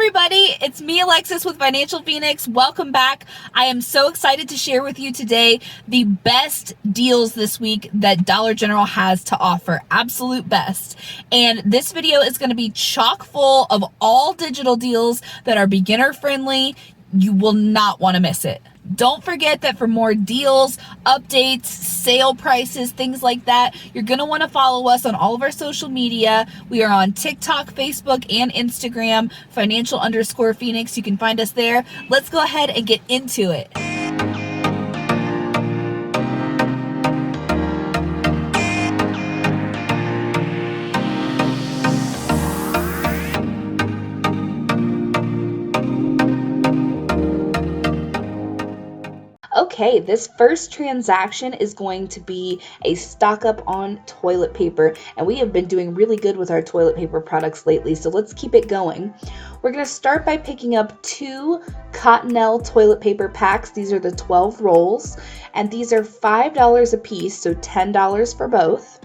everybody, it's me, Alexis, with Financial Phoenix. Welcome back. I am so excited to share with you today the best deals this week that Dollar General has to offer. Absolute best. And this video is going to be chock full of all digital deals that are beginner friendly. You will not want to miss it. Don't forget that for more deals, updates, sale prices, things like that, you're going to want to follow us on all of our social media. We are on TikTok, Facebook, and Instagram, financial_Phoenix. You can find us there. Let's go ahead and get into it. Okay, this first transaction is going to be a stock up on toilet paper, and we have been doing really good with our toilet paper products lately, so let's keep it going. We're going to start by picking up 2 Cottonelle toilet paper packs. These are the 12 rolls, and these are $5 a piece, so $10 for both.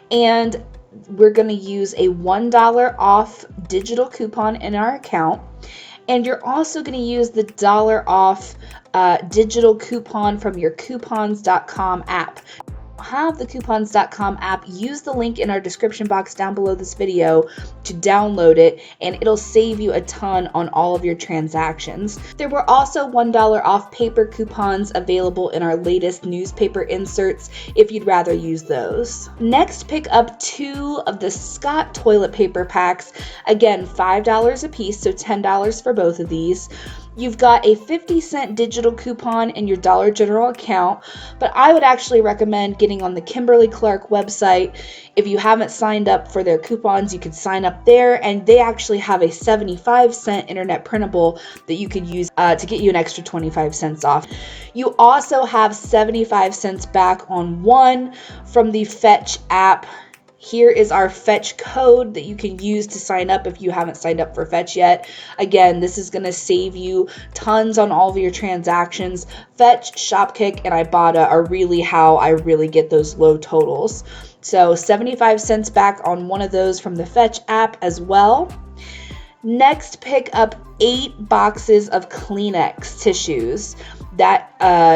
And we're going to use a $1 off digital coupon in our account. And you're also going to use the $1 off digital coupon from your coupons.com app. Have the coupons.com app, use the link in our description box down below this video to download it, and it'll save you a ton on all of your transactions. There were also $1 off paper coupons available in our latest newspaper inserts if you'd rather use those. Next, pick up 2 of the Scott toilet paper packs. Again, $5 a piece, so $10 for both of these. You've got a 50-cent digital coupon in your Dollar General account, but I would actually recommend getting on the Kimberly-Clark website. If you haven't signed up for their coupons, you can sign up there, and they actually have a 75-cent internet printable that you could use to get you an extra 25 cents off. You also have 75 cents back on one from the Fetch app. Here is our Fetch code that you can use to sign up if you haven't signed up for Fetch yet. Again, this is going to save you tons on all of your transactions. Fetch, Shopkick, and Ibotta are really how I really get those low totals. So 75 cents back on one of those from the Fetch app as well. Next, pick up 8 boxes of Kleenex tissues. That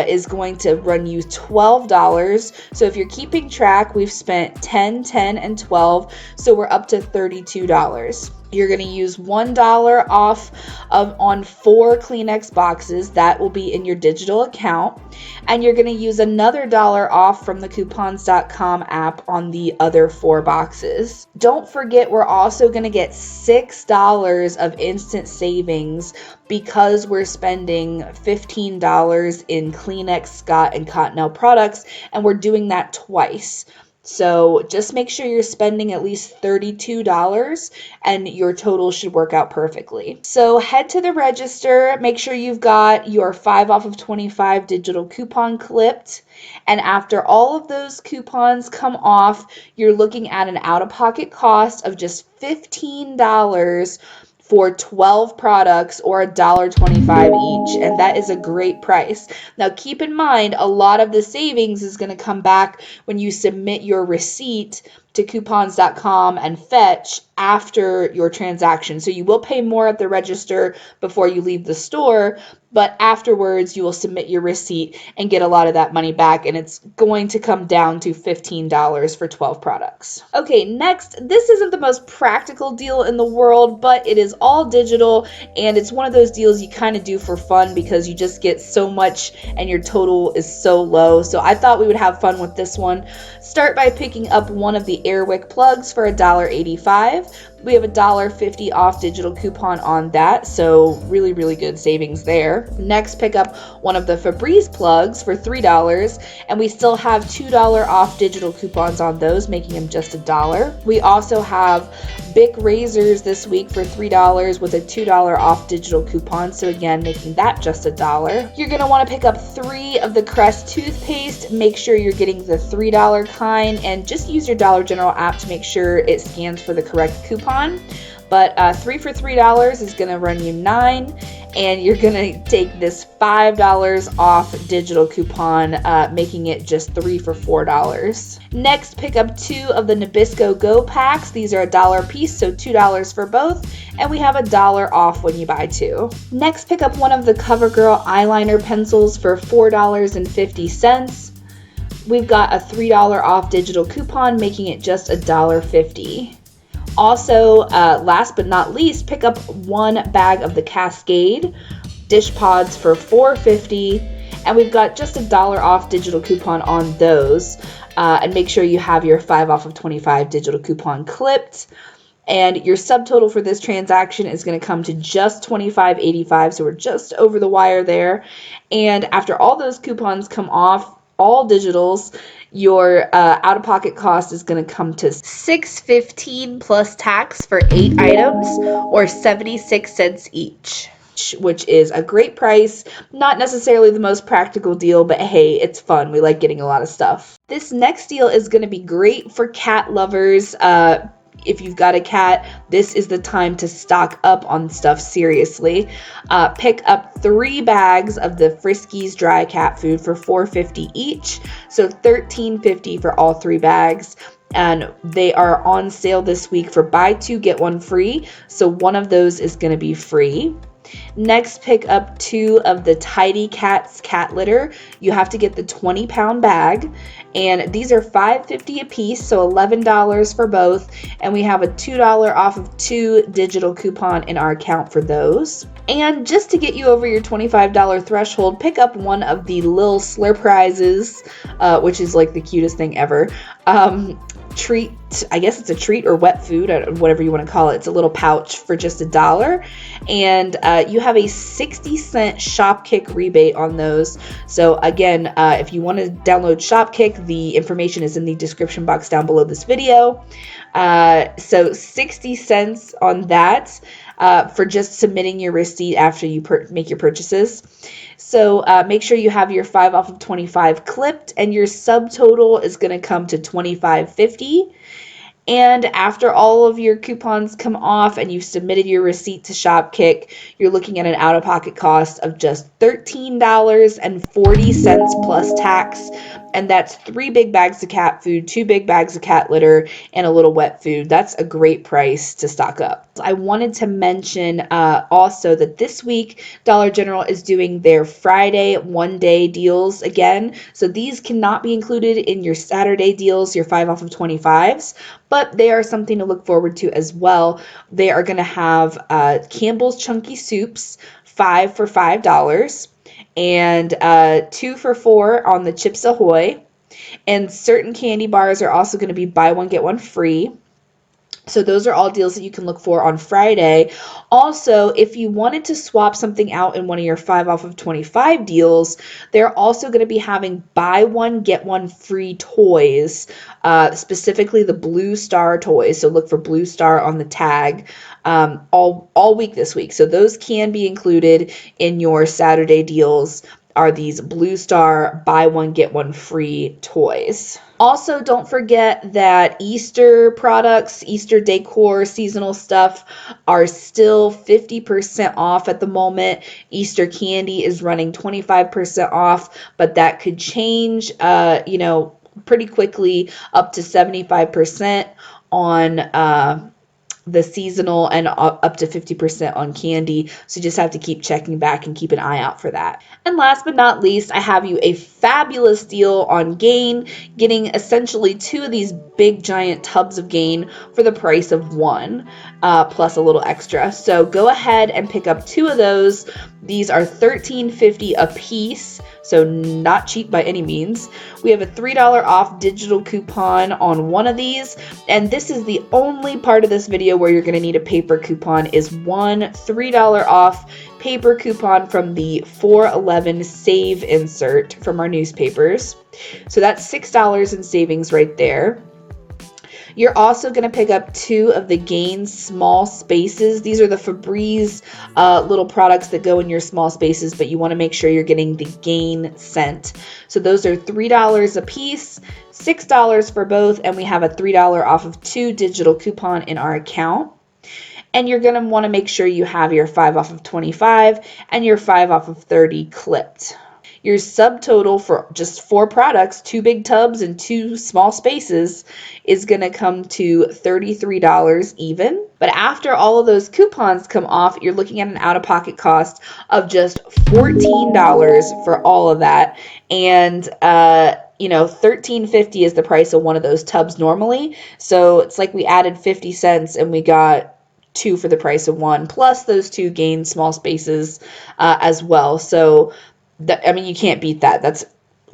is going to run you $12. So if you're keeping track, we've spent $10, $10, and $12, so we're up to $32. You're going to use $1 off on 4 Kleenex boxes. That will be in your digital account. And you're going to use another $1 off from the coupons.com app on the other 4 boxes. Don't forget, we're also going to get $6 of instant savings because we're spending $15 in Kleenex, Scott, and Cottonelle products, and we're doing that twice. So just make sure you're spending at least $32 and your total should work out perfectly. So head to the register, make sure you've got your 5 off of 25 digital coupon clipped. And after all of those coupons come off, you're looking at an out-of-pocket cost of just $15 for 12 products or $1.25 each, and that is a great price. Now keep in mind, a lot of the savings is going to come back when you submit your receipt to coupons.com and Fetch after your transaction. So you will pay more at the register before you leave the store, but afterwards you will submit your receipt and get a lot of that money back, and it's going to come down to $15 for 12 products. Okay, next, this isn't the most practical deal in the world, but it is all digital, and it's one of those deals you kind of do for fun because you just get so much and your total is so low. So I thought we would have fun with this one. Start by picking up one of the Airwick plugs for $1.85. We have a $1.50 off digital coupon on that, so really, really good savings there. Next, pick up one of the Febreze plugs for $3, and we still have $2 off digital coupons on those, making them just $1. We also have Bic razors this week for $3 with a $2 off digital coupon, so again, making that just $1. You're going to want to pick up 3 of the Crest toothpaste. Make sure you're getting the $3 kind, and just use your Dollar General app to make sure it scans for the correct coupon. But 3 for $3 is going to run you $9, and you're going to take this $5 off digital coupon, making it just 3 for $4. Next, pick up 2 of the Nabisco Go packs. These are $1 a piece, so $2 for both, and we have $1 off when you buy 2. Next, pick up one of the CoverGirl eyeliner pencils for $4.50. We've got a $3 off digital coupon, making it just $1.50. Also, last but not least, pick up 1 bag of the Cascade dish pods for $4.50, and we've got just $1 off digital coupon on those. And make sure you have your 5 off of 25 digital coupon clipped. And your subtotal for this transaction is going to come to just $25.85, so we're just over the wire there. And after all those coupons come off, all digitals, your out-of-pocket cost is going to come to $6.15 plus tax for 8 items, or 76 cents each, which is a great price. Not necessarily the most practical deal, but hey, it's fun. We like getting a lot of stuff. This next deal is going to be great for cat lovers. If you've got a cat, this is the time to stock up on stuff seriously. Pick up 3 bags of the Friskies dry cat food for $4.50 each, so $13.50 for all 3 bags. And they are on sale this week for buy 2, get 1 free, so one of those is going to be free. Next, pick up 2 of the Tidy Cats cat litter. You have to get the 20-pound bag, and these are $5.50 a piece, so $11 for both, and we have a $2 off of 2 digital coupon in our account for those. And just to get you over your $25 threshold, pick up one of the Lil Slurprizes, which is like the cutest thing ever. Treat, I guess it's a treat or wet food, whatever you want to call it. It's a little pouch for just $1, and you have a 60-cent Shopkick rebate on those. So again, if you want to download Shopkick, the information is in the description box down below this video. So 60 cents on that for just submitting your receipt after you make your purchases. So make sure you have your 5 off of 25 clipped, and your subtotal is going to come to $25.50. And after all of your coupons come off and you've submitted your receipt to Shopkick, you're looking at an out-of-pocket cost of just $13.40 plus tax. And that's 3 big bags of cat food, 2 big bags of cat litter, and a little wet food. That's a great price to stock up. I wanted to mention also that this week Dollar General is doing their Friday one-day deals again. So these cannot be included in your Saturday deals, your 5 off of 25s, but they are something to look forward to as well. They are going to have Campbell's Chunky Soups, 5 for $5. And 2 for $4 on the Chips Ahoy. And certain candy bars are also going to be buy 1, get 1 free. So those are all deals that you can look for on Friday. Also, if you wanted to swap something out in one of your 5 off of 25 deals, they're also going to be having buy 1, get 1 free toys, specifically the Blue Star toys. So look for Blue Star on the tag all week this week. So those can be included in your Saturday deals, are these Blue Star buy 1, get 1 free toys. Also, don't forget that Easter products, Easter decor, seasonal stuff are still 50% off at the moment. Easter candy is running 25% off, but that could change, pretty quickly, up to 75% on the seasonal, and up to 50% on candy. So you just have to keep checking back and keep an eye out for that. And last but not least, I have you a fabulous deal on Gain, getting essentially 2 of these big giant tubs of Gain for the price of 1, plus a little extra. So go ahead and pick up 2 of those. These are $13.50 a piece, so not cheap by any means. We have a $3 off digital coupon on one of these, and this is the only part of this video where you're going to need a paper coupon, is one $3 off paper coupon from the 411 Save insert from our newspapers. So that's $6 in savings right there. You're also going to pick up 2 of the Gain small spaces. These are the Febreze little products that go in your small spaces, but you want to make sure you're getting the Gain scent. So those are $3 a piece, $6 for both, and we have a $3 off of 2 digital coupon in our account. And you're going to want to make sure you have your 5 off of 25 and your 5 off of 30 clipped. Your subtotal for just 4 products, 2 big tubs and 2 small spaces, is going to come to $33 even. But after all of those coupons come off, you're looking at an out-of-pocket cost of just $14 for all of that. And $13.50 is the price of one of those tubs normally. So it's like we added 50 cents and we got 2 for the price of 1, plus those 2 gain small spaces as well. So you can't beat that. That's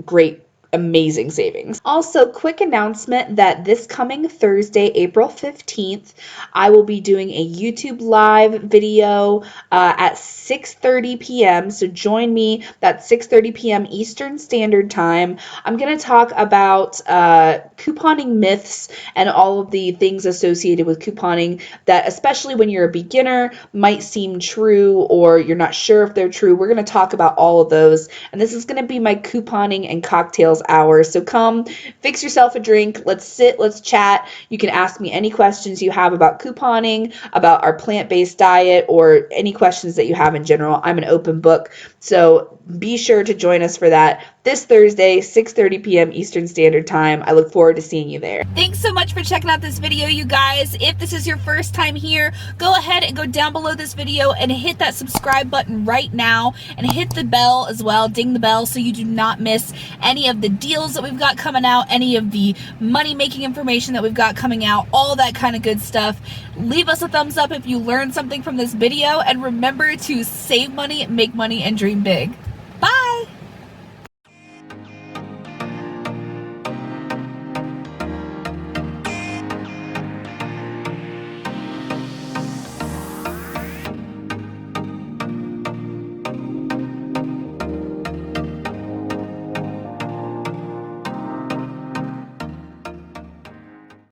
great, amazing savings. Also, quick announcement that this coming Thursday, April 15th, I will be doing a YouTube live video at 6:30 p.m. So join me. That's 6:30 p.m. Eastern Standard Time. I'm going to talk about couponing myths and all of the things associated with couponing that, especially when you're a beginner, might seem true or you're not sure if they're true. We're going to talk about all of those. And this is going to be my couponing and cocktails hour. So come, fix yourself a drink. Let's sit, let's chat. You can ask me any questions you have about couponing, about our plant-based diet, or any questions that you have in general. I'm an open book. So be sure to join us for that this Thursday, 6:30 p.m. Eastern Standard Time. I look forward to seeing you there. Thanks so much for checking out this video, you guys. If this is your first time here, go ahead and go down below this video and hit that subscribe button right now, and hit the bell as well, ding the bell, so you do not miss any of the deals that we've got coming out, any of the money-making information that we've got coming out, all that kind of good stuff. Leave us a thumbs up if you learned something from this video, and remember to save money, make money, and dream big.